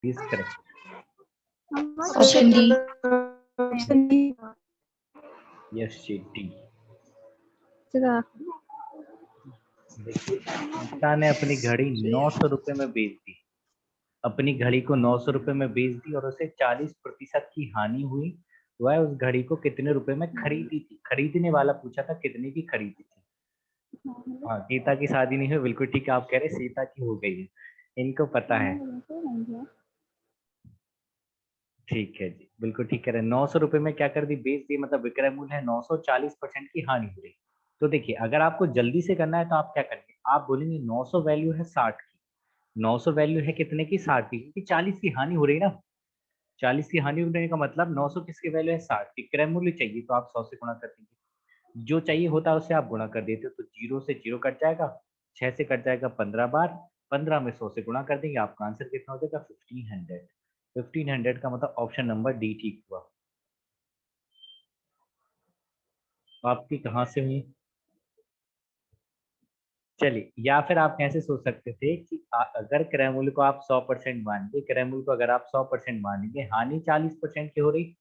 Is correct. Option D. Yes जी, D. जगह देखिए, पिता ने अपनी घड़ी 900 रुपए में बेच दी। अपनी घड़ी को 900 रुपए में बेच दी और उसे 40% की हानि हुई। वह उस घड़ी को कितने रुपए में खरीदी थी? खरीदने वाला पूछा था कितने की खरीदी थी। हाँ, सीता की शादी नहीं हुई, बिल्कुल ठीक है, आप कह रहे सीता की हो गई है, इनको पता है। ठीक है जी, बिल्कुल ठीक कह रहे हैं। 900 रुपए में क्या कर दी? बेच दी, मतलब विक्रय मूल्य है 900, 40% की हानि हो रही। तो देखिए, अगर आपको जल्दी से करना है तो आप क्या करेंगे? आप बोलेंगे 900 वैल्यू है 60 की। 900 वैल्यू है कितने की? 60 की, क्योंकि 40 की हानि हो रही है ना। 40 की हानि होने का मतलब 900 किसकी वैल्यू है? 60 की। क्रय मूल्य चाहिए तो आप 100 से गुणा कर देंगे। जो चाहिए होता है उससे आप गुणा कर देते हो, तो 0 से 0 कट जाएगा, 6 से कट जाएगा 15 बार, 15 में 100 से गुणा कर देंगे, आपका आंसर कितना हो जाएगा? 1500। 1500 का मतलब ऑप्शन नंबर डी ठीक हुआ। आपकी कहाँ से हुई? चलिए, या फिर आप कैसे सोच सकते थे कि अगर क्रय मूल्य को आप 100% मानेंगे, क्रय मूल्य को अगर आप 100% मानेंगे, हानि 40% की हो रही,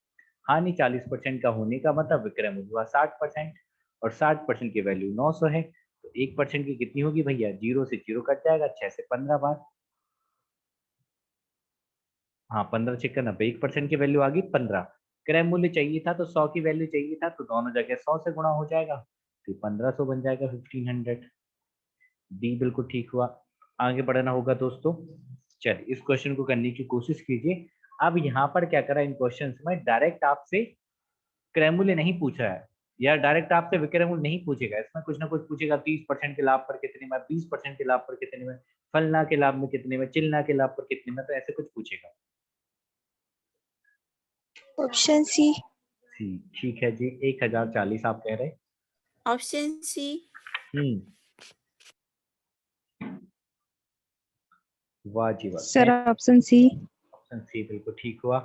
हानि 40% का होने का मतलब विक्रय मूल्य हुआ 60%, और 60% की वैल्यू 900 है, तो 1% की कितनी होगी भैया? 0 से 0 कट जाएगा, 6 से 15 बार। हाँ, 15 छक्का 90, 1% की वैल्यू आ गई 15। क्रय मूल्य चाहिए था तो 100 की वैल्यू चाहिए था, तो दोनों जगह 100 से गुणा हो जाएगा, फिर 1500 बन जाएगा, 1500। डी बिल्कुल ठीक हुआ। आगे बढ़ना होगा दोस्तों। चलिए, इस क्वेश्चन को करने की कोशिश कीजिए। अब यहाँ पर क्या करा, इन क्वेश्चंस में डायरेक्ट आपसे क्रय मूल्य नहीं पूछा है, या डायरेक्ट आपसे विक्रय मूल्य नहीं पूछेगा, इसमें कुछ ना कुछ पूछेगा। 30% के लाभ पर कितने में, 20% के लाभ पर कितने में, फलना के लाभ में कितने में, चिलना के लाभ पर कितने में, तो ऐसे कुछ पूछेगा। Option C. ठीक है जी, 1040 आप कह रहे हैं। Option C. हम्म, वाह जी वाह। Sir option C. Option C बिल्कुल ठीक हुआ।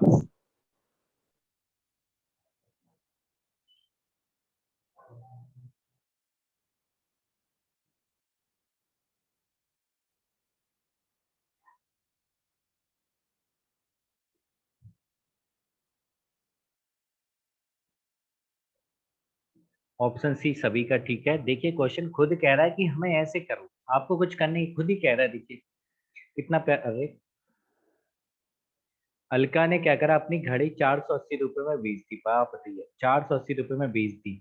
ऑप्शन सी सभी का ठीक है। देखिए, क्वेश्चन खुद कह रहा है कि हमें ऐसे करो, आपको कुछ करने की खुद ही कह रहा है। देखिए कितना प्यार। अरे, अलका ने क्या करा, अपनी घड़ी 480 रुपए में बेच दी। बाप रे, 480 रुपए में बेच दी।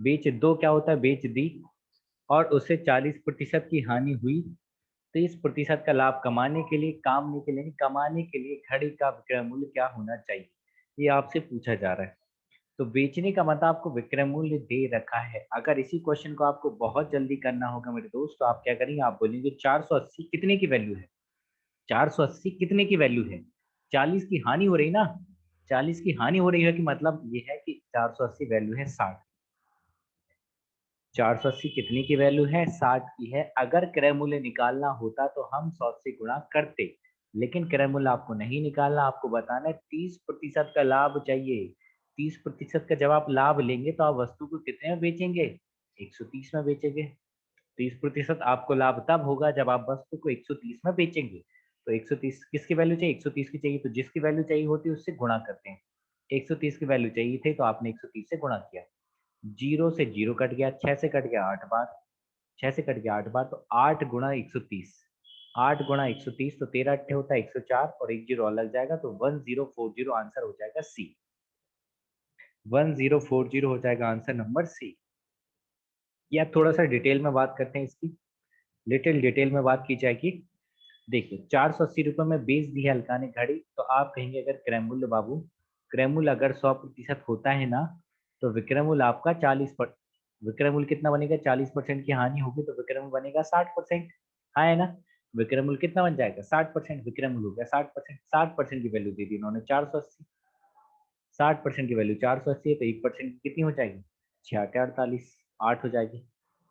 बेच दो क्या होता है? बेच दी, और उससे 40% की हानि हुई। 30% का लाभ कमाने के लिए, काम नहीं के लिए, कमाने के लिए घड़ी का विक्रय मूल्य क्या होना चाहिए, ये आपसे पूछा जा रहा है। तो बेचने का मतलब आपको विक्रय मूल्य दे रखा है। अगर इसी क्वेश्चन को आपको बहुत जल्दी करना होगा मेरे दोस्त, तो आप क्या करेंगे? आप बोलेंगे 480 कितने की वैल्यू है? 480 कितने की वैल्यू है? 40 की हानि हो रही ना, 40 की हानि हो रही है, कि मतलब ये है कि 480 वैल्यू है 60। 480 कितने की वैल्यू है? 60 की है। अगर क्रय मूल्य निकालना होता तो हम 100 से गुणा करते, लेकिन क्रय मूल्य आपको नहीं निकालना, आपको बताना है 30% का लाभ चाहिए। 30% का जब आप लाभ लेंगे तो आप वस्तु को कितने में बेचेंगे? 130 में बेचेंगे। 30% आपको लाभ तब होगा जब आप वस्तु को 130 में बेचेंगे। तो 130 किसकी वैल्यू चाहिए? 130 की चाहिए, तो जिसकी वैल्यू चाहिए होती है उससे गुणा करते हैं। 130 की वैल्यू चाहिए थी तो आपने 130 से गुणा किया। 0 से 0 कट गया, 6 से कट गया 8 बार, 6 से कट गया 8 बार, तो 8 गुणा 130, 8 गुणा 130, तो 13 अट्ठे होता है 104, और एक जीरो और लग जाएगा, तो 1040 आंसर हो जाएगा सी। 1040 हो जाएगा आंसर नंबर सी। या थोड़ा सा डिटेल में बात करते हैं इसकी, लिटिल डिटेल में बात की जाएगी। देखिए, 480 रुपए में बेच दी है अलका ने घड़ी, तो आप कहेंगे अगर क्रयमूल्य बाबू, क्रयमूल्य अगर 100% होता है ना, तो विक्रयमूल्य आपका 40%। विक्रयमूल्य कितना बनेगा? 40% की हानि होगी तो विक्रयमूल्य बनेगा 60%। हाँ है ना? विक्रयमूल्य कितना बन जाएगा? 60%। विक्रयमूल्य हो गया 60%। 60% की वैल्यू दे दी उन्होंने 480। 60% की वैल्यू 480 है, तो 1% की कितनी हो जाएगी? 6×8 = 48, 8 हो जाएगी।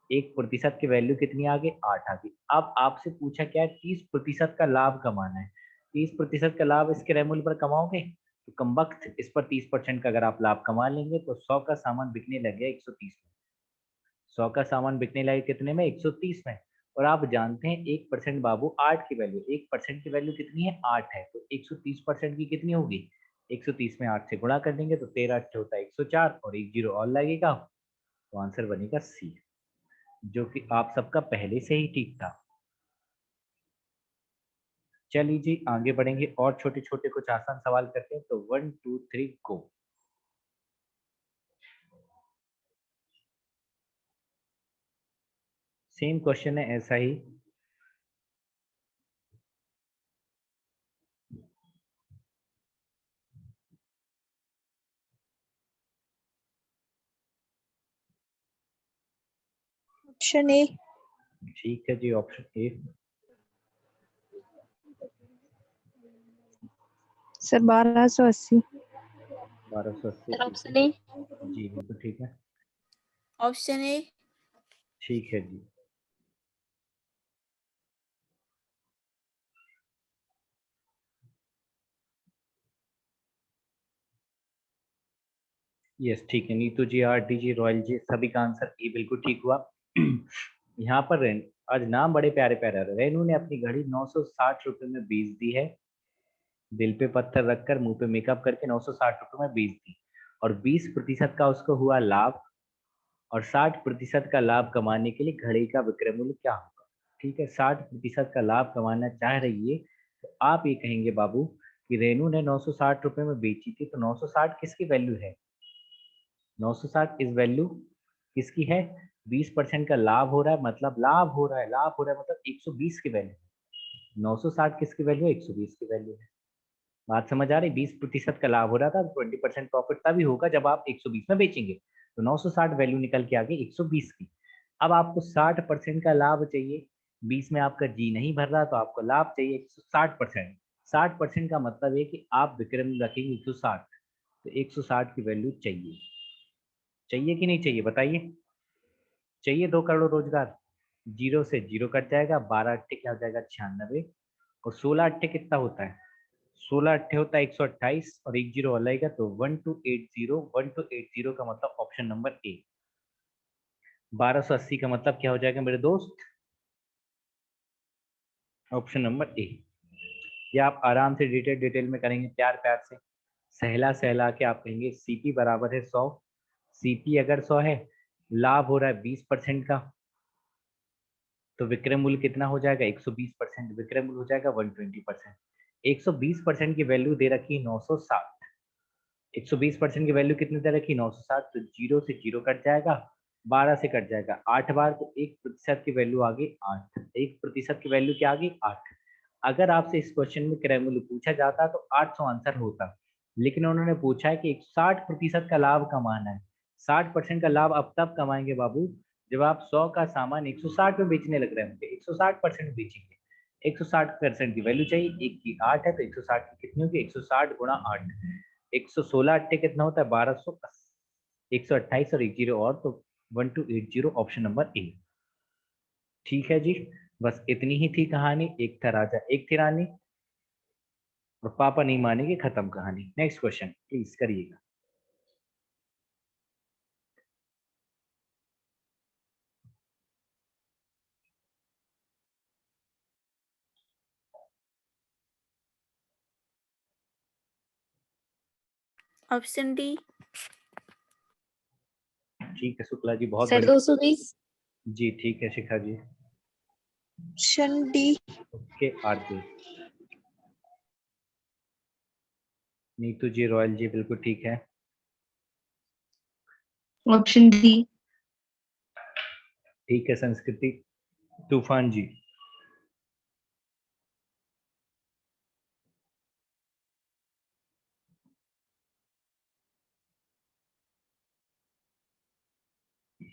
1% की वैल्यू कितनी आ गई? 8 आ गई। अब आपसे पूछा क्या है? 30% का लाभ कमाना है। 30% का लाभ इसके क्रय मूल्य पर कमाओगे, तो कमबख्त इस पर 30% का अगर आप लाभ कमा लेंगे तो 100 का सामान बिकने लग गया 130 में। 100 का सामान बिकने लगे कितने में? 130 में। और आप जानते हैं 1% बाबू 8 की वैल्यू, 1% की वैल्यू कितनी है 8 है, तो 130% की कितनी होगी 130 में 8 से गुणा कर देंगे तो 13 8 होता है 104 और एक जीरो और लगेगा, तो आंसर बनेगा सी, जो कि आप सबका पहले से ही ठीक था। चलिए जी आगे बढ़ेंगे और छोटे छोटे कुछ आसान सवाल करते हैं, तो 1 2 3 गो। सेम क्वेश्चन है ऐसा ही। Option A. ठीक है जी, option A. Sir 1280। 1280। Option A. जी बिल्कुल ठीक है। Option A. ठीक है जी। यस ठीक है, नीतू जी, आरटी जी, रॉयल जी, सभी का आंसर ए बिल्कुल ठीक हुआ। यहाँ पर आज नाम बड़े प्यारे प्यारे आ रहे। रेनू ने अपनी घड़ी 960 रुपए में बेच दी है, दिल पे पत्थर रखकर मुंह पे मेकअप करके 960 रुपए में बेच दी, और 20% का उसको हुआ लाभ, और 60% का लाभ कमाने के लिए घड़ी का विक्रय मूल्य क्या होगा। ठीक है, 60% का लाभ कमाना चाह रही है, तो आप ये कहेंगे बाबू कि रेनू ने 960 रुपए में बेची थी, तो 960 किसकी वैल्यू है, 960 इस वैल्यू किसकी है, 20% का लाभ हो रहा है, मतलब लाभ हो रहा है, लाभ हो रहा है मतलब 120 की वैल्यू, 960 किसकी वैल्यू है 120 की वैल्यू है। बात समझ आ रही, 20% का लाभ हो रहा था, 20% प्रॉफिट तभी होगा जब आप 120 में बेचेंगे, तो 960 वैल्यू निकल के आ गई 120 की। अब आपको 60% का लाभ चाहिए, 20 में आपका जी नहीं भर रहा, तो आपको लाभ चाहिए 160%। 60% का मतलब है कि आप विक्रय मूल्य रखेंगे 160, तो 160 की वैल्यू चाहिए, चाहिए कि नहीं चाहिए बताइए। चाहिए 2 करोड़ रोजगार, जीरो से जीरो कट जाएगा, 12 अट्ठे क्या हो जाएगा 96, और 16 अट्ठे कितना होता है, 16 अट्ठे होता है 128, और एक जीरो और लगेगा, तो 1280, 1280 का मतलब ऑप्शन नंबर ए। 1280 का मतलब क्या हो जाएगा मेरे दोस्त, ऑप्शन नंबर ए। या आप आराम से डिटेल डिटेल में करेंगे, प्यार प्यार से सहला सहला के आप कहेंगे सीपी बराबर है 100, सीपी अगर 100 है, लाभ हो रहा है 20% का, तो विक्रय मूल्य कितना हो जाएगा 120%, विक्रय मूल्य हो जाएगा 120%। 120% की वैल्यू दे रखी है 960, 120% की वैल्यू कितनी दे रखी 960, तो जीरो से जीरो कट जाएगा, 12 से कट जाएगा 8 बार, तो 1% की वैल्यू आ गई 8, 1% की वैल्यू क्या आ गई 8। अगर आपसे इस क्वेश्चन में क्रय मूल्य पूछा जाता तो 800 आंसर होता, लेकिन उन्होंने पूछा है कि 60% का लाभ कमाना है। 60% का लाभ अब तब कमाएंगे बाबू जब आप 100 का सामान 160 में बेचने लग रहे होंगे, 160% बेचेंगे, 160% की वैल्यू चाहिए, एक की 8 है तो 160 की कितनी होगी 160 गुणा 8, 116 अट्ठे कितना होता है 1280, 128 और एक जीरो और, तो 1280 ऑप्शन नंबर ए। ठीक है जी, बस इतनी ही थी कहानी, एक था राजा एक थी रानी, और पापा नहीं मानेंगे, खत्म कहानी। नेक्स्ट क्वेश्चन प्लीज करिएगा। Option D. ठीक है शुक्ला जी, बहुत सर बढ़िया। 220। जी ठीक है Shikha ji. Option D. Okay Aarti, Neetu ji, Royal ji बिल्कुल ठीक है। Option D. ठीक है संस्कृति, तूफान जी,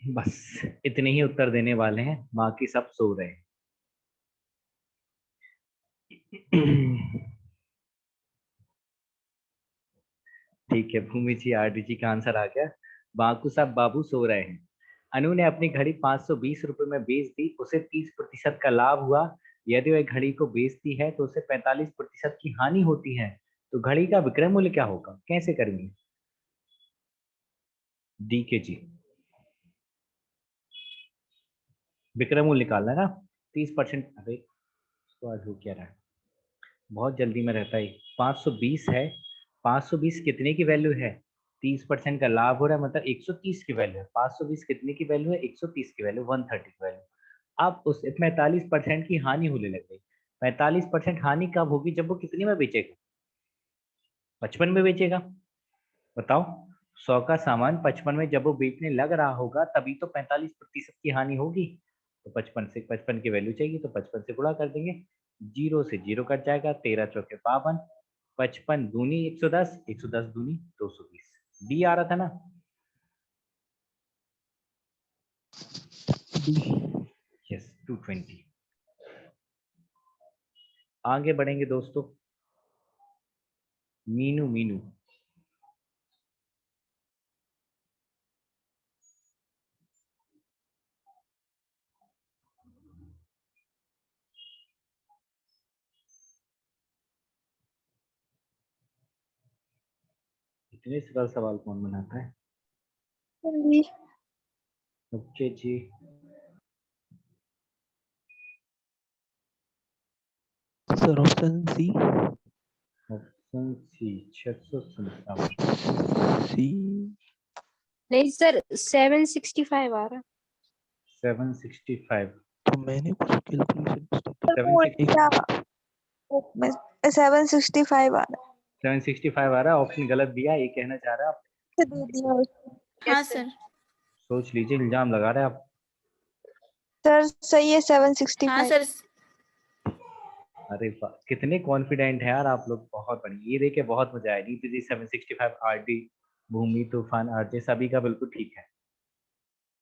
बस इतने ही उत्तर देने वाले हैं, बाकी सब सो रहे हैं। ठीक है भूमि जी, आरडी जी का आंसर आ गया, बाकू साहब बाबू सो रहे हैं। अनु ने अपनी घड़ी 520 रुपए में बेच दी, उसे 30% का लाभ हुआ, यदि वह घड़ी को बेचती है तो उसे 45% की हानि होती है, तो घड़ी का विक्रय मूल्य क्या होगा, कैसे करेंगे। डी के जी, विक्रय मूल्य निकालना है ना, 30%। अरे इसको आज हो क्या रहा है, बहुत जल्दी में रहता है। 520 है, 520 कितने की वैल्यू है, 30% का लाभ हो रहा है, मतलब 130 की वैल्यू है। 520 कितने की वैल्यू है, 130 की वैल्यू, 130 की वैल्यू। अब उस 45% की हानि होने लग गई। 45% हानि कब होगी, जब वो कितने में बेचेगा, 55 में बेचेगा। बताओ, 100 का सामान 55 में जब वो बेचने लग रहा होगा तभी तो 45% की हानि होगी। तो 55 की वैल्यू चाहिए, तो 55 से गुणा कर देंगे, 0 से 0 कट जाएगा, 13 चौके 52, 55 दूनी 110, 110 दूनी 220। डी आ रहा था ना। यस, 220। आगे बढ़ेंगे दोस्तों। मीनू मीनू इतने सरल सवाल कौन बनाता है। डी। ओके जी, sir option C. Option C 657। C. नहीं सर 765 आ रहा। 765। तो मैंने कुछ कैलकुलेशन 765 आ रहा 765 आ रहा है, ऑप्शन गलत दिया, ये कहना चाह रहा है आप। है। दे दिया उसने। हाँ सर। सोच लीजिए, इल्जाम लगा रहे हैं आप। सर सही है, हाँ 765। सर। अरे वाह, कितने कॉन्फिडेंट हैं यार आप लोग, बहुत बढ़िया। ये देखे बहुत मजा आया। नीति जी 765, आरडी, भूमि, तूफान, आरजे, सभी का बिल्कुल ठीक है।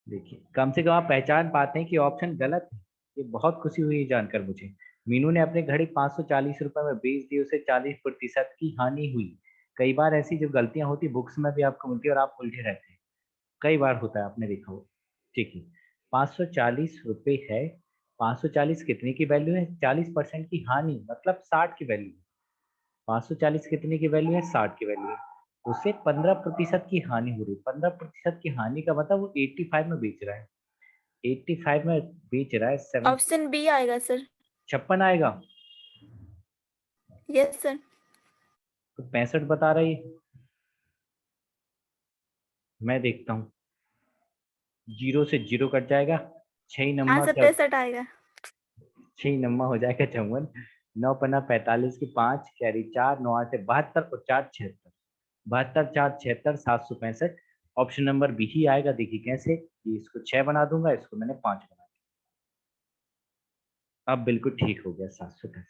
देखिए, कम से कम आप पहचान पाते हैं कि ऑप्शन गलत है। ये बहुत खुशी हुई जानकर मुझे। मीनू ने अपने घड़ी 540 रुपए में बेच दी, उसे 40% की हानि हुई। कई बार ऐसी जो गलतियां होती बुक्स में भी आपको मिलती है और आप उलझे रहते हैं, कई बार होता है, आपने देखा हो। ठीक है, 540 रुपए है। 540 कितने की वैल्यू है, 40% की हानि, मतलब 60 की वैल्यू है। 540 कितने की वैल्यू है, 60 की वैल्यू है। उससे 15% की हानि हो रही है। 15% की हानि का मतलब वो 85 में बेच रहा है। 85 में बेच रहा है, 7 ऑप्शन बी आएगा सर। 56 आएगा। Yes sir. तो 65 बता रही है। मैं देखता हूँ, 0 से 0 कट जाएगा, 6 हाँ नंबर सर 63 आएगा। 6 नंबर हो जाएगा 54, 9 पन्ना 45 की 5 कैरी 4, 9 8 72 और 4 76। 72 4 76, 765। ऑप्शन नंबर बी ही आएगा। देखिए कैसे, ये इसको 6 बना दूंगा, इसको मैंने 5 बना दिया। अब बिल्कुल ठीक हो गया, 765।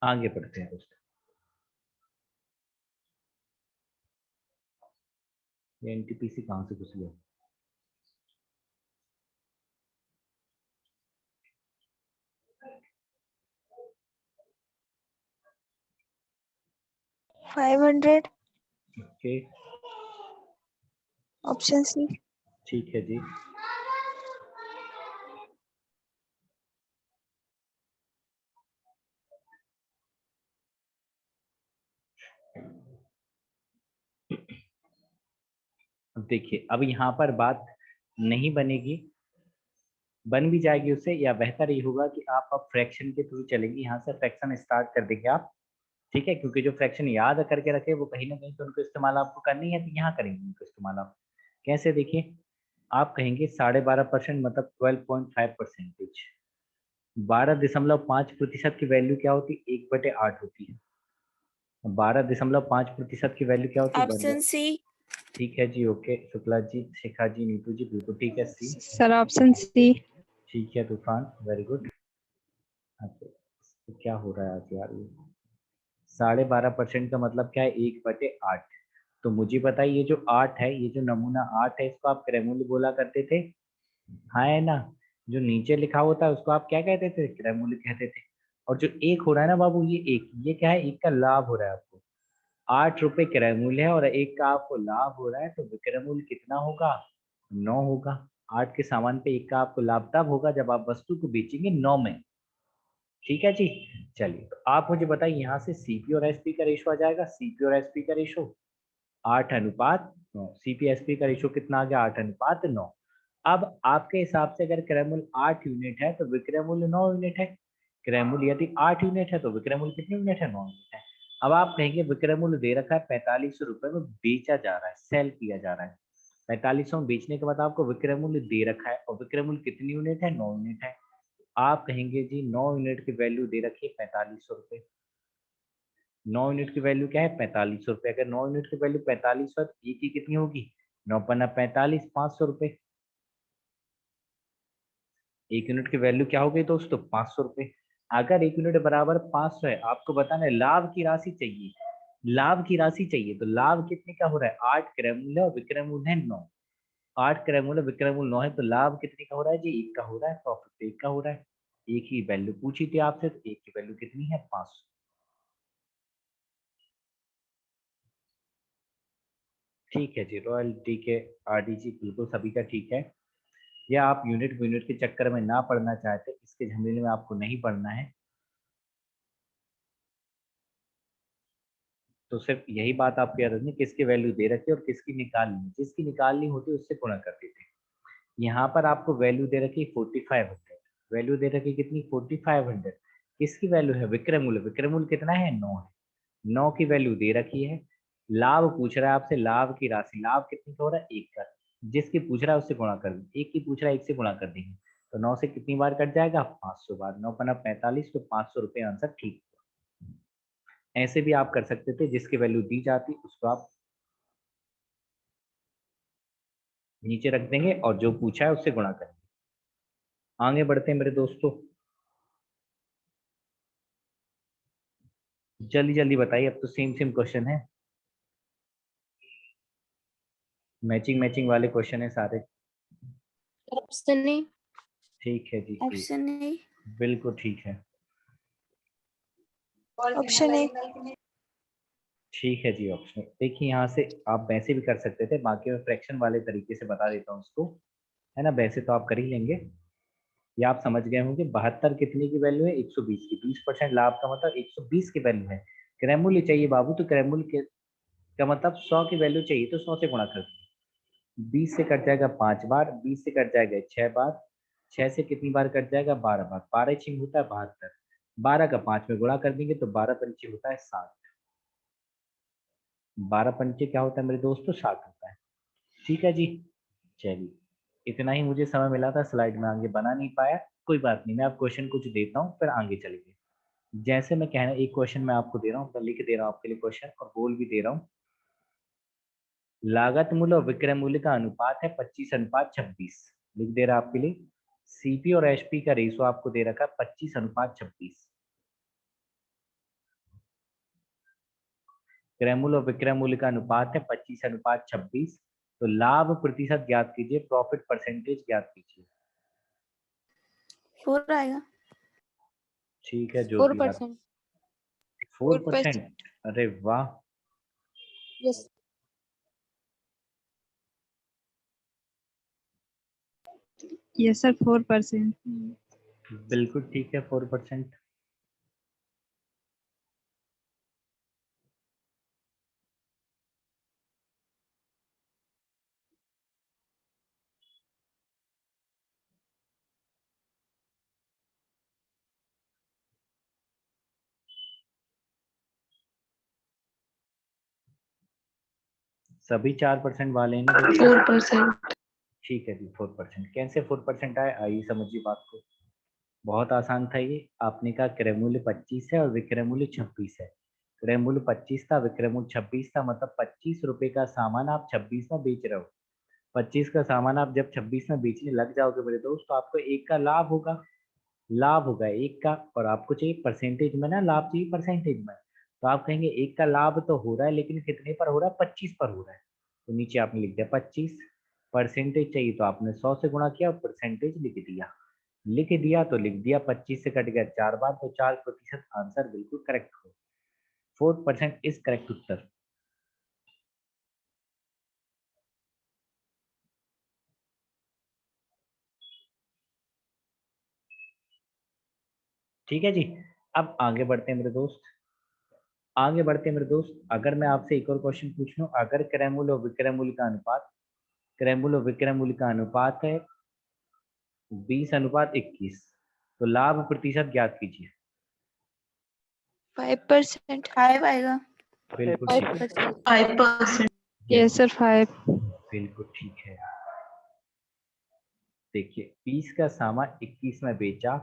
आगे बढ़ते हैं दोस्तों। ये एनटीपीसी कहाँ से घुस गया। 500। Okay, option C. ठीक है जी। अब देखिए, अब यहाँ पर बात नहीं बनेगी, बन भी जाएगी उससे, या बेहतर ये होगा कि आप अब फ्रैक्शन के थ्रू चलेंगे। यहाँ से फ्रैक्शन स्टार्ट कर देंगे आप, ठीक है, क्योंकि जो फ्रैक्शन याद करके रखे वो कहीं ना कहीं तो उनको इस्तेमाल आपको करनी है, तो यहाँ करेंगे उनको इस्तेमाल आप। कैसे, देखिए, आप कहेंगे 12.5%, मतलब 12.5%। 12.5% की वैल्यू क्या होती है, 1/8 होती है। 12.5% की वैल्यू क्या होती है, ऑप्शन सी। ठीक है जी, ओके। शुक्ला जी, शिखा जी, नीतू जी, बिल्कुल ठीक है, सी। Sir option C. ठीक है तूफान, वेरी गुड। अच्छा, तो क्या हो रहा है आज यार, ये 12.5% का मतलब क्या है, 1/8। तो मुझे बताइए, ये जो 8 है, ये जो नमूना 8 है, इसको आप क्रैमूल बोला करते थे, हाँ है ना। जो नीचे लिखा होता है उसको आप क्या कहते थे, क्रैमूल कहते थे। और जो एक हो रहा है ना बाबू, ये एक, ये क्या है, एक का लाभ हो रहा है आपको। 8 रुपए क्रैमूल है और एक का आपको लाभ हो रहा है, तो विक्रमूल कितना होगा, 9 होगा। 8 के सामान पे एक का आपको लाभ तब होगा जब आप वस्तु को बेचेंगे 9 में। ठीक है जी। चलिए, तो आप मुझे बताइए, यहाँ से सीपी और एसपी का रेशो आ जाएगा, सीपी और एसपी का रेशो। 8:9। CP/SP का रेशियो कितना आ गया? 8:9। अब आपके हिसाब से अगर क्रय मूल्य 8 यूनिट है तो विक्रय मूल्य 9 यूनिट है। क्रय मूल्य यदि 8 यूनिट है तो विक्रय मूल्य कितने यूनिट है? 9 यूनिट है। अब आप कहेंगे विक्रय मूल्य दे रखा है 4500 रुपए में, बेचा जा रहा है, सेल किया जा रहा है। 4500 में बेचने के बाद आपको विक्रय मूल्य दे रखा है और विक्रय मूल्य कितनी यूनिट है? 9 यूनिट है। आप कहेंगे जी 9 यूनिट की वैल्यू दे रखी है 4500 रुपए। 9 यूनिट की वैल्यू क्या है? 4500 रुपए। अगर 9 यूनिट की वैल्यू 4500 है तो एक की कितनी होगी? 9×45, 500 रुपए। एक यूनिट की वैल्यू क्या हो गई दोस्तों? 500 रुपए। अगर एक यूनिट बराबर 500 है, आपको बताना है लाभ की राशि चाहिए। लाभ की राशि चाहिए तो लाभ कितने का हो रहा है? 8 क्रय मूल्य और विक्रय मूल्य है 9। 8 क्रय मूल्य विक्रय मूल्य 9 है तो लाभ कितने का हो रहा है जी? 1 का हो रहा है। प्रॉफिट 1 का हो रहा है। एक ही वैल्यू पूछी थी आपसे तो एक की वैल्यू कितनी है? 500। ठीक है जी, रॉयल्टी के RDG बिल्कुल सभी का ठीक है। या आप यूनिट के चक्कर में ना पढ़ना चाहते, इसके झमेले में आपको नहीं पढ़ना है, तो सिर्फ यही बात आपको याद रखनी, किसकी वैल्यू दे रखी है और किसकी निकालनी है। जिसकी निकालनी होती है उससे गुणा कर देते हैं। यहाँ पर आपको वैल्यू दे रखी है 4500। वैल्यू दे रखी कितनी? 4500। किसकी वैल्यू है? विक्रय मूल्य। विक्रय मूल्य कितना है? 9 है। 9 की वैल्यू दे रखी है। लाभ पूछ रहा है आपसे, लाभ की राशि। लाभ कितनी का हो रहा है? 1 का। जिसकी पूछ रहा है उससे गुणा कर देंगे। 1 की पूछ रहा है 1 से गुणा कर देंगे तो 9 से कितनी बार कट जाएगा? 500 बार। 9×45 तो 500 रुपये आंसर ठीक। ऐसे भी आप कर सकते थे, जिसकी वैल्यू दी जाती उसको आप नीचे रख देंगे और जो पूछा है उससे गुणा करेंगे। आगे बढ़ते हैं मेरे दोस्तों, जल्दी जल्दी बताइए, अब तो सेम सेम क्वेश्चन है, मैचिंग मैचिंग वाले क्वेश्चन है सारे। Option A. ठीक है जी, ऑप्शन ए। बिल्कुल ठीक है। Option A. ठीक है जी, ऑप्शन देखिए, यहाँ से आप वैसे भी कर सकते थे, बाकी मैं फ्रैक्शन वाले तरीके से बता देता हूँ उसको, है ना। वैसे तो आप कर ही लेंगे, ये आप समझ गए होंगे। 72 कितने की वैल्यू है? 120 की। 20% लाभ का मतलब 120 की वैल्यू है। क्रय मूल्य चाहिए बाबू, तो क्रय मूल्य का मतलब 100 की वैल्यू चाहिए तो 100 से गुणा कर दीजिए। 20 से कट जाएगा 5 बार, 20 से कट जाएगा 6 बार, 6 से कितनी बार कट जाएगा? 12 बार। 12 छिंग होता है 72। 12 का 5 में गुणा कर देंगे तो 12 पंचे होता है 60। 12 पंचे क्या होता है मेरे दोस्तों? 60 होता है। ठीक है जी, चलिए, इतना ही मुझे समय मिला था, स्लाइड में आगे बना नहीं पाया, कोई बात नहीं, मैं आप क्वेश्चन कुछ देता हूँ फिर आगे चलेंगे। जैसे मैं कहना, एक क्वेश्चन मैं आपको दे रहा हूँ, मैं लिख दे रहा हूँ आपके लिए क्वेश्चन और बोल भी दे रहा हूँ। लागत मूल्य और विक्रय मूल्य का अनुपात है 25:26। लिख दे रहा आपके लिए। सीपी और एचपी का रेशो आपको दे रखा है 25:26। क्रय मूल्य और विक्रय मूल्य का अनुपात है 25:26। तो लाभ प्रतिशत ज्ञात कीजिए, प्रॉफिट परसेंटेज ज्ञात कीजिए। 4 आएगा। ठीक है, जो भी यार। 4%। 4%? अरे वाह, यस। Yes sir 4%। बिल्कुल ठीक है, 4%। सभी 4% वाले हैं ना दोस्तों? 4%। ठीक है जी, 4%। कैसे 4% आए, आइए समझिए बात को। बहुत आसान था ये। आपने कहा क्रय मूल्य 25 है और विक्रय मूल्य 26 है। क्रय मूल्य 25 था, विक्रय मूल्य 26 था, मतलब 25 रुपए का सामान आप 26 में बेच रहे हो। 25 का सामान आप जब 26 में बेचने लग जाओगे मेरे दोस्त, तो आपको एक का लाभ होगा। लाभ होगा एक का, और आपको चाहिए परसेंटेज में ना, लाभ चाहिए परसेंटेज में। तो आप कहेंगे एक का लाभ तो हो रहा है, लेकिन कितने पर हो रहा है? 25 पर हो रहा है। तो नीचे आपने लिख दिया 25। परसेंटेज चाहिए तो आपने 100 से गुणा किया और परसेंटेज लिख दिया। लिख दिया तो लिख दिया, 25 से कट गया 4 बार तो 4%। आंसर बिल्कुल करेक्ट हो। 4% इज करेक्ट उत्तर। ठीक है जी, अब आगे बढ़ते हैं मेरे दोस्त। आगे बढ़ते हैं मेरे दोस्त। अगर मैं आपसे एक और क्वेश्चन पूछ लूं, अगर क्रय मूल्य और विक्रय मूल्य का अनुपात, क्रय मूल्य और विक्रय मूल्य का अनुपात है 20:21, तो लाभ प्रतिशत ज्ञात कीजिए। 5%. 5 आएगा। बिल्कुल ठीक है। 5%. Yes, sir. 5. बिल्कुल ठीक है। देखिए 20 का सामान 21 में बेचा,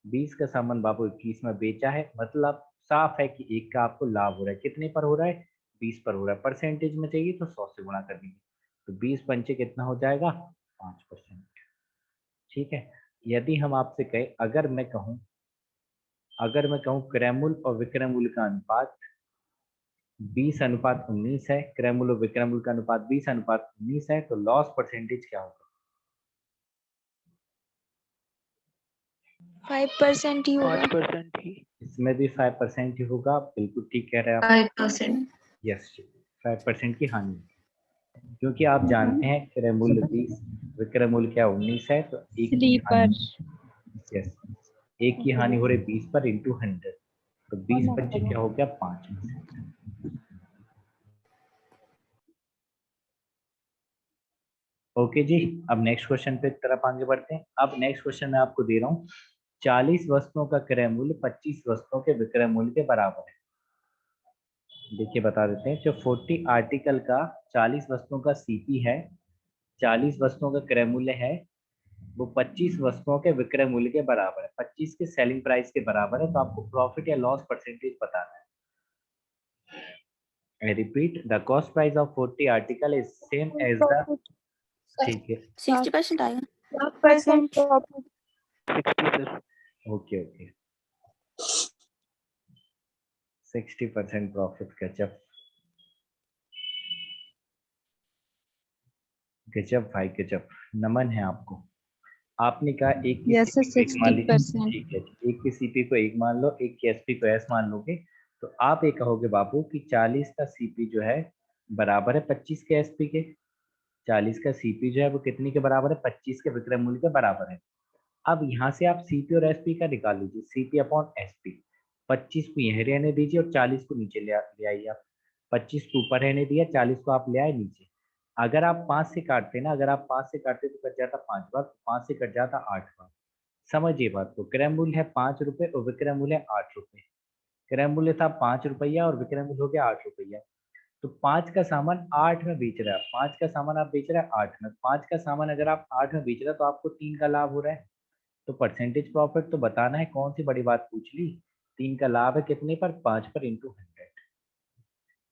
20 का सामान बाबू 21 में बेचा है, मतलब साफ है कि एक का आपको लाभ हो रहा है। कितने पर हो रहा है? 20 पर हो रहा है। परसेंटेज में चाहिए तो 100 से गुणा कर दीजिए, तो 20 पंचे कितना हो जाएगा? 5%। ठीक है। यदि हम आपसे कहे, अगर मैं कहूँ क्रय मूल्य और विक्रय मूल्य का अनुपात 20:19 है, क्रय मूल्य और विक्रय मूल्य का अनुपात 20:19 है, तो लॉस परसेंटेज क्या होगा? 5% ही होगा. 5% ही। इसमें भी 5% ही होगा। बिल्कुल ठीक कह रहे हैं आप। 5%. यस, 5% की हानि होगी। क्योंकि आप जानते हैं क्रय मूल्य 20, विक्रय मूल्य क्या 19 है, तो एक की 3 पर. हानि, यस, एक की हानि हो रही 20 पर इंटू 100, तो 20 पंचे क्या हो गया? 5%। ओके जी, अब नेक्स्ट क्वेश्चन पे तरफ आगे बढ़ते हैं। अब नेक्स्ट क्वेश्चन मैं आपको दे रहा हूँ, 40 वस्तुओं का क्रय मूल्य 25 वस्तुओं के विक्रय मूल्य के बराबर है। देखिए बता देते हैं, जो 40 आर्टिकल का 40 वस्तुओं का सीपी है, 40 वस्तुओं का क्रय मूल्य है, वो 25 वस्तुओं के विक्रय मूल्य के बराबर है, 25 के सेलिंग प्राइस के बराबर है। तो आपको प्रॉफिट या लॉस परसेंटेज बताना है। I repeat, the cost price of 40 article is same as the, ठीक है, 60% आएगा। 5% profit. 60 सर। Okay okay, 60% profit. गजब गजब भाई गजब, नमन है आपको। आपने कहा एक की Yes, sir. सीपी को एक मान लीजिए, 60%. ठीक है, एक की सीपी को एक मान लो, एक की एसपी को एस मान लोगे, तो आप ये कहोगे बाबू कि 40 का सीपी जो है बराबर है 25 के एसपी के। 40 का सीपी जो है वो कितनी के बराबर है? 25 के विक्रय मूल्य के बराबर है। अब यहाँ से आप सीपी और एसपी का निकाल लीजिए, सीपी अपॉन एसपी। 25 को यहीं रहने दीजिए और 40 को नीचे ले आइए आप। 25 को ऊपर रहने दिया, 40 को आप ले आए नीचे। अगर आप 5 से काटते ना, अगर आप 5 से काटते तो कट जाता 5 बार, 5 से कट जाता 8 बार। समझिए बात को, क्रय मूल्य है 5 रुपए और विक्रय मूल्य है 8 रुपए। क्रय मूल्य था 5 रुपया और विक्रय मूल्य हो गया 8 रुपया। तो 5 का सामान 8 में बेच रहा है, 5 का सामान आप बेच रहे हैं 8 में, 5 का सामान अगर आप 8 में बेच रहे हैं तो आपको 3 का लाभ हो रहा है। तो परसेंटेज प्रॉफिट तो बताना है, कौन सी बड़ी बात पूछ ली? 3 का लाभ है कितने पर? 5 पर इंटू 100।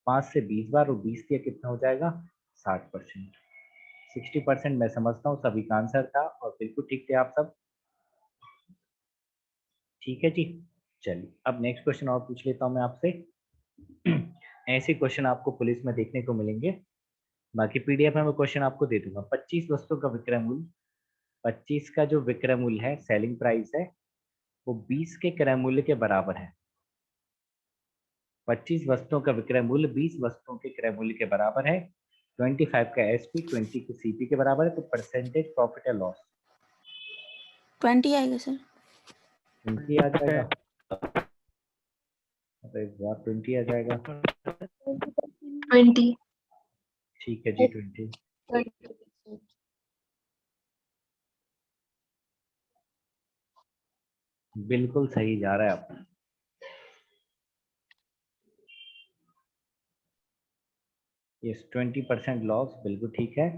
5 से 20 बार और 20 दिया, कितना हो जाएगा? 60%। 60% मैं समझता हूँ सभी का आंसर था और बिल्कुल ठीक थे आप सब। ठीक है जी, चलिए अब नेक्स्ट क्वेश्चन और पूछ लेता हूँ मैं आपसे। ऐसे क्वेश्चन आपको पुलिस में देखने को मिलेंगे, बाकी पीडीएफ में मैं क्वेश्चन आपको दे दूंगा। 25 वस्तुओं का विक्रय मूल्य, 25 का जो विक्रय मूल्य है, सेलिंग प्राइस है, वो 20 के क्रय मूल्य के बराबर है। 25 वस्तुओं का विक्रय मूल्य 20 वस्तुओं के क्रय मूल्य के बराबर है। 25 का एसपी 20 के सीपी के बराबर है, तो परसेंटेज प्रॉफिट या लॉस 20 आएगा सर। 20 आ जाएगा। अरे वाह, 20 आ जाएगा। 20. ठीक है जी, 20। 20%. बिल्कुल सही जा रहा है आप। यस, 20% लॉस, बिल्कुल ठीक है।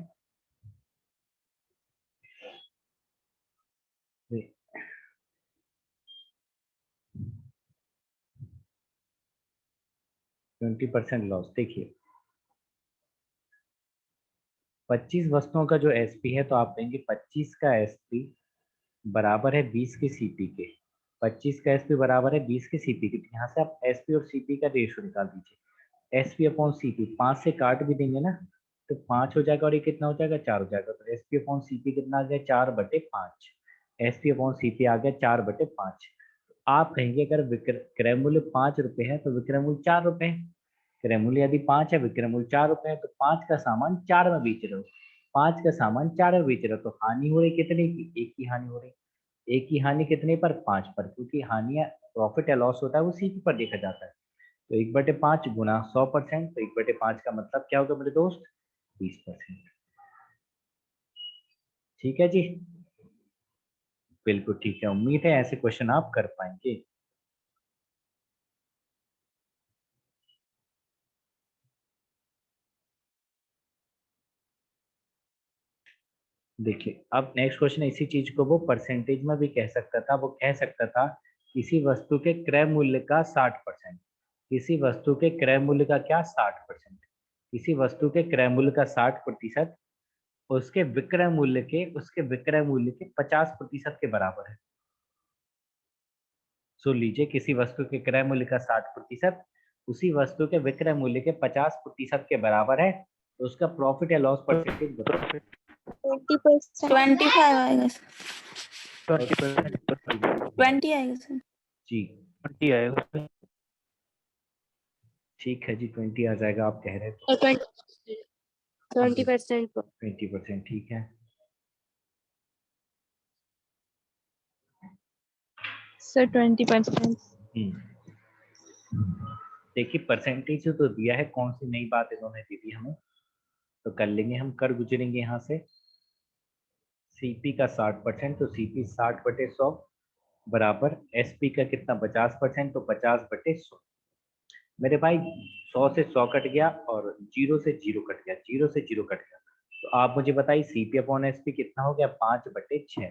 20% लॉस। देखिए 25 वस्तुओं का जो एसपी है, तो आप कहेंगे 25 का एसपी बराबर है 20 के सीपी के। 25 का एसपी बराबर है 20 के सीपी के, यहाँ से आप एसपी और सीपी का रेशियो निकाल दीजिए। एसपी अपॉन सीपी, 5 से काट भी देंगे ना तो 5 हो जाएगा और ये कितना हो जाएगा? 4 हो जाएगा। तो एसपी अपॉन सीपी कितना आ गया? 4/5। एसपी अपॉन सीपी आ गया 4/5। आप कहेंगे अगर क्रय मूल्य 5 रुपए है तो विक्रय मूल्य 4 रुपए है। क्रय मूल्य यदि 5 है, विक्रय मूल्य 4 रुपए है, तो 5 का सामान 4 में बेच रहे हो, 5 का सामान 4 में बेच रहे हो, तो हानि हो रही कितने की? 1 की हानि हो रही। 1 की हानि कितने पर? 5 पर, क्योंकि हानियां, प्रॉफिट या लॉस होता है वो सीपी पर देखा जाता है। तो 1/5 गुना 100%, तो 1/5 का मतलब क्या होगा मेरे दोस्त? 20%। ठीक है जी, बिल्कुल ठीक है। उम्मीद है ऐसे क्वेश्चन आप कर पाएंगे। देखिए अब नेक्स्ट क्वेश्चन, इसी चीज को वो परसेंटेज में भी कह सकता था। वो कह सकता था किसी वस्तु के क्रय मूल्य का 60%। किसी वस्तु के क्रय मूल्य का क्या? 60%। किसी वस्तु के क्रय मूल्य का 60% उसके विक्रय मूल्य के 50% के बराबर है। सुन लीजिए, किसी वस्तु के क्रय मूल्य का 60% उसी वस्तु के विक्रय मूल्य के 50% के बराबर है, तो उसका प्रॉफिट या लॉस परसेंटेज बताओ। 20%. 25 आएगा सर। 20%। 20 आएगा सर। जी 20 आएगा सर। ठीक है जी, 20 आ जाएगा आप कह रहे हैं तो। 20%. 20%, ठीक है। सर 20%. देखिए परसेंटेज तो दिया है, कौन सी नई बात इन्होंने दे दी हमें, तो कर लेंगे हम, कर गुजरेंगे यहाँ से। सीपी का 60%, तो सीपी 60/100 बराबर एसपी का कितना? 50%, तो 50/100। मेरे भाई 100 से 100 कट गया और 0 से 0 कट गया, 0 से 0 कट गया। तो आप मुझे बताइए सीपी अपॉन एसपी कितना हो गया? 5/6।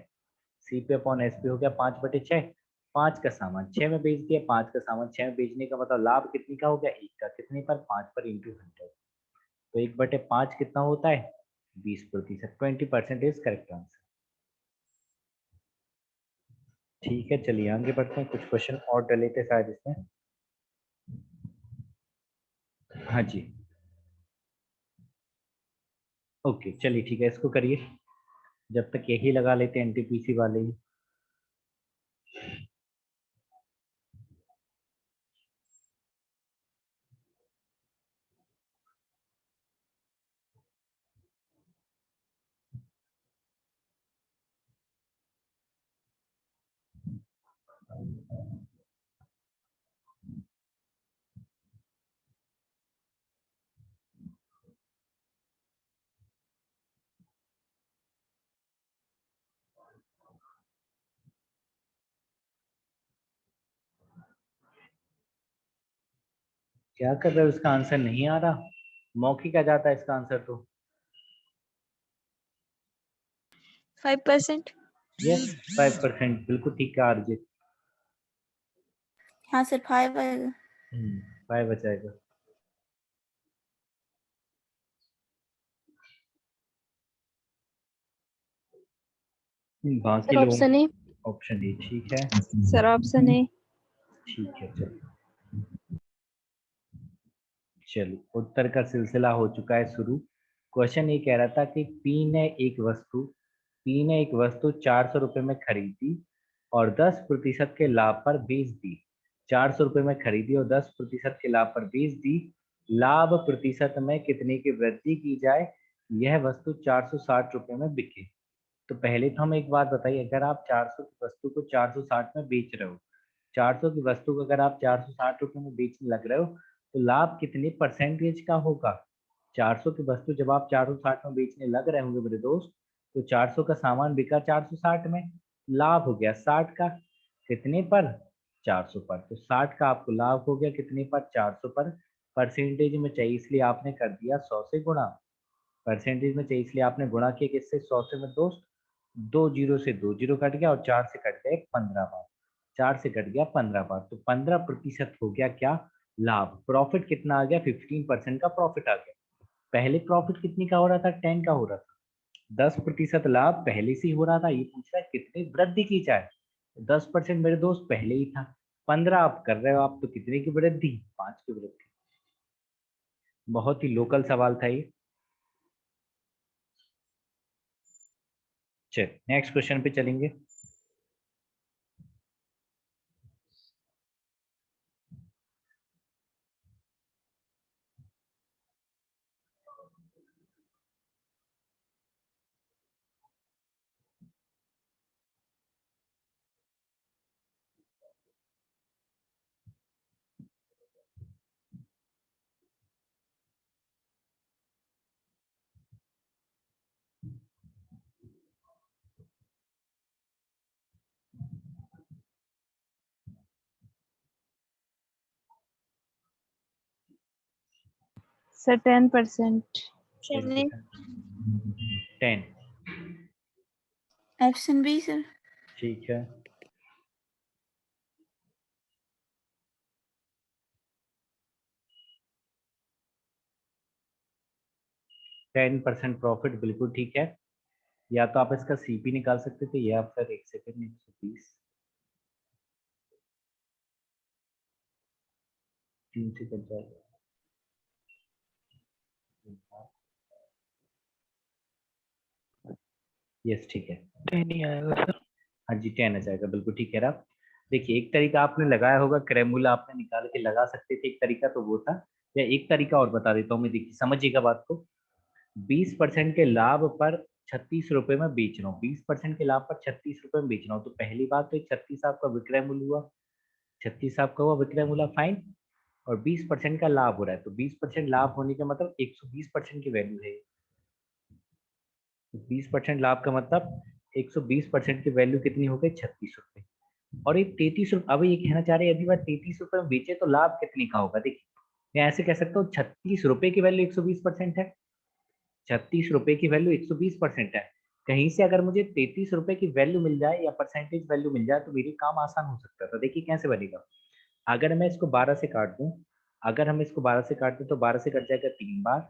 सीपी अपॉन एसपी हो गया 5/6। 5 का सामान 6 में बेच दिया, 5 का सामान 6 में बेचने का मतलब लाभ कितनी का हो गया? 1 का। कितने पर? 5 पर इंटू 100। तो 1/5 कितना होता है? 20%। 20% इज करेक्ट आंसर। ठीक है, चलिए आगे बढ़ते हैं। कुछ क्वेश्चन और डले थे शायद इसमें। हाँ जी, ओके चलिए ठीक है, इसको करिए। जब तक यही लगा लेते हैं एनटीपीसी वाले ही। क्या कर रहे हो? इसका आंसर नहीं आ रहा? मौखिक आ जाता है इसका आंसर तो। 5%. यस 5%, बिल्कुल ठीक है आरजे। हाँ सर 5 आएगा। 5 बचाएगा। बाकी Sir, लोग option A. ऑप्शन डी ठीक है। Sir option A. ठीक है चलिए, चलिए उत्तर का सिलसिला हो चुका है शुरू। क्वेश्चन ये कह रहा था कि पी ने एक वस्तु 400 रुपये में खरीदी और 10% के लाभ पर बेच दी। 400 रुपये में खरीदी और 10% के लाभ पर बेच दी। लाभ प्रतिशत में कितने की वृद्धि की जाए यह वस्तु 460 रुपये में बिके? तो पहले तो हम एक बात बताइए, अगर आप 400 की वस्तु को 460 में बेच रहे हो, 400 की वस्तु को अगर आप 460 रुपये में बेचने लग रहे हो, तो लाभ कितने परसेंटेज का होगा? 400 की वस्तु जब आप 460 में बेचने लग रहे होंगे मेरे दोस्त, तो 400 का सामान बिका 460 में, लाभ हो गया 60 का। कितने पर? 400 पर। तो 60 का आपको लाभ हो गया कितने पर? 400 पर। परसेंटेज में चाहिए इसलिए आपने कर दिया 100 से गुणा। परसेंटेज में चाहिए इसलिए आपने गुणा किया किससे? 100 से मेरे दोस्त। 2 जीरो से 2 जीरो कट गया और 4 से कट गया 15 बार। 4 से कट गया 15 बार, तो 15% हो गया क्या? लाभ। प्रॉफिट कितना आ गया? 15% का प्रॉफिट आ गया। पहले प्रॉफिट कितनी का हो रहा था? 10 का हो रहा था। 10% लाभ पहले से ही हो रहा था, ये पूछ रहा है कितनी वृद्धि की जाए। 10% मेरे दोस्त पहले ही था, 15 आप कर रहे हो आप, तो कितने की वृद्धि? 5 की वृद्धि। बहुत ही लोकल सवाल था ये। चल नेक्स्ट क्वेश्चन पे चलेंगे। सर 10%. 10. Option B sir. ठीक है, टेन परसेंट प्रॉफिट बिल्कुल ठीक है। या तो आप इसका सीपी निकाल सकते थे या फिर 1 सेकेंड 120 3 से कट जाएगा। यस ठीक है, 10 ही आएगा सर। हाँ जी 10 आ जाएगा, बिल्कुल ठीक है आप। देखिए एक तरीका आपने लगाया होगा, क्रेमुला आपने निकाल के लगा सकते थे, एक तरीका तो वो था। या एक तरीका और बता देता हूँ मैं, देखिए समझिएगा बात को। 20% के लाभ पर 36 रुपए में बेच रहा हूँ, 20% के लाभ पर 36 रुपए में बेच रहा हूँ, तो पहली बात तो 36 आपका विक्रय मूल्य हुआ, 36 आपका हुआ विक्रय मूल्य, फाइन। और 20% का लाभ हो रहा है, तो 20% लाभ होने का मतलब 120% की वैल्यू है। 20% लाभ का मतलब 120% की वैल्यू कितनी हो गई, 36 रुपए। और ये 33 रुपए, अब ये कहना चाह रहे हैं यदि वह 33 रुपए में बेचे तो लाभ कितने का होगा। देखिए मैं ऐसे कह सकता हूँ 36 रुपए की वैल्यू 120% है, 36 रुपए की वैल्यू 120% है। कहीं से अगर मुझे 33 रुपए की वैल्यू मिल जाए या परसेंटेज वैल्यू मिल जाए तो मेरी काम आसान हो सकता था। देखिए कैसे बनेगा, अगर मैं इसको 12 से काट दूं, अगर हम इसको 12 से काट दें तो 12 से कट जाएगा 3 बार,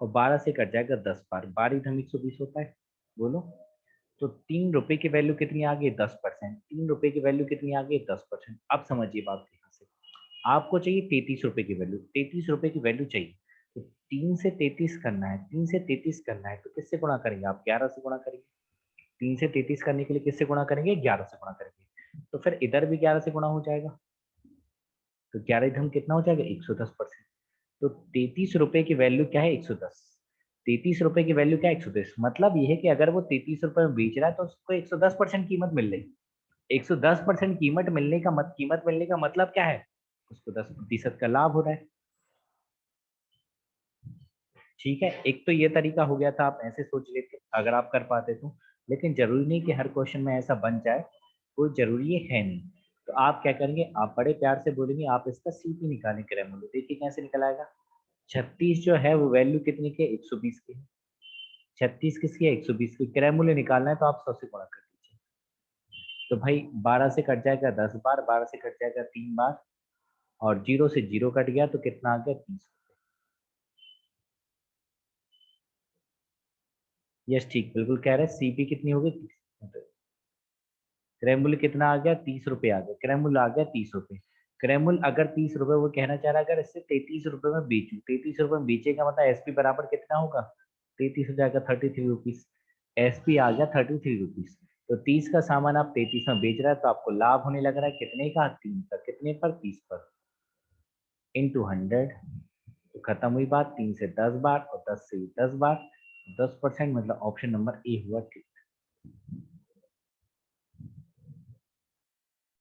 और 12 से कट जाएगा 10 बार, 12 धम 120 होता है, बोलो। तो 3 रुपए की वैल्यू कितनी आ गई, 10%। 3 रुपए की वैल्यू कितनी आ गई, 10%। अब समझिए बात यहाँ से, आपको चाहिए 33 रुपए की वैल्यू, 33 रुपए की वैल्यू चाहिए, तो 3 से 33 करना है, 3 से 33 करना है, तो किससे गुणा करेंगे आप, 11 से गुणा करेंगे। 3 से 33 करने के लिए किससे गुणा करेंगे, 11 से गुणा करेंगे, तो फिर इधर भी 11 से गुणा हो जाएगा, तो 11 धम कितना हो जाएगा, 110%। तो 33 रुपए की वैल्यू क्या है, 110। 33 रुपए की वैल्यू क्या है, 110। मतलब ये है कि अगर वो 33 रुपए में बेच रहा है तो उसको 110% कीमत मिल रही। 110% कीमत मिलने का मतलब क्या है, उसको 10% का लाभ हो रहा है। ठीक है, एक तो ये तरीका हो गया था, आप ऐसे सोच लेते अगर आप कर पाते तो। लेकिन जरूरी नहीं कि हर क्वेश्चन में ऐसा बन जाए, कोई जरूरी है नहीं। तो आप क्या करेंगे, आप बड़े प्यार से बोलेंगे आप इसका सीपी निकालें क्रैमुल, देखिए कैसे निकल आएगा। 36 जो है वो वैल्यू कितनी की, 120 की है। 36 किसकी है, 120 की। क्रैमुल निकालना है तो आप 100 से गुणा कर दीजिए, तो भाई 12 से कट जाएगा 10 बार, 12 से कट जाएगा 3 बार, और 0 से 0 कट गया तो कितना आ गया, 30। यस ठीक, बिल्कुल कह रहे हैं, सीपी कितनी होगी, 30। क्रैमुल कितना आ गया, 30 रुपए आ गया, क्रैमुल आ गया 30 रुपए। क्रैमुल अगर 30 रुपए, वो कहना चाह रहा है अगर इससे 33 रुपए में बेचू, 33 रुपए में बेचेगा मतलब एसपी बराबर कितना होगा, 33 हो जाएगा 33 रुपीज। एसपी आ गया 33 रुपीज। तो 30 का सामान आप 33 में बेच रहा है तो आपको लाभ होने लग रहा है कितने का, 3 का। कितने पर, 30 पर, इंटू 100। तो खत्म हुई बात, 3 से 10 बार और 10 से 10 बार, 10%, मतलब ऑप्शन नंबर ए हुआ ठीक।